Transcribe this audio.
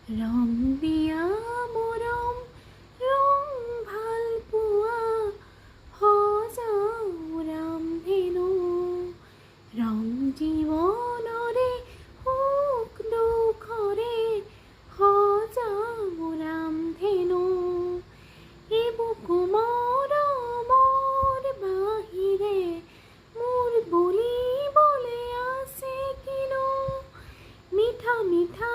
ৰং দিয়া মৰম ৰং ভাল পোৱা সজাও ৰামধেনু ৰং জীৱনৰে সুখ দুখৰে সজাও ৰামধেনু এই বুকু মৰমৰ বাহিৰে মোৰ বুলিবলে আছে কিনো মিঠা মিঠা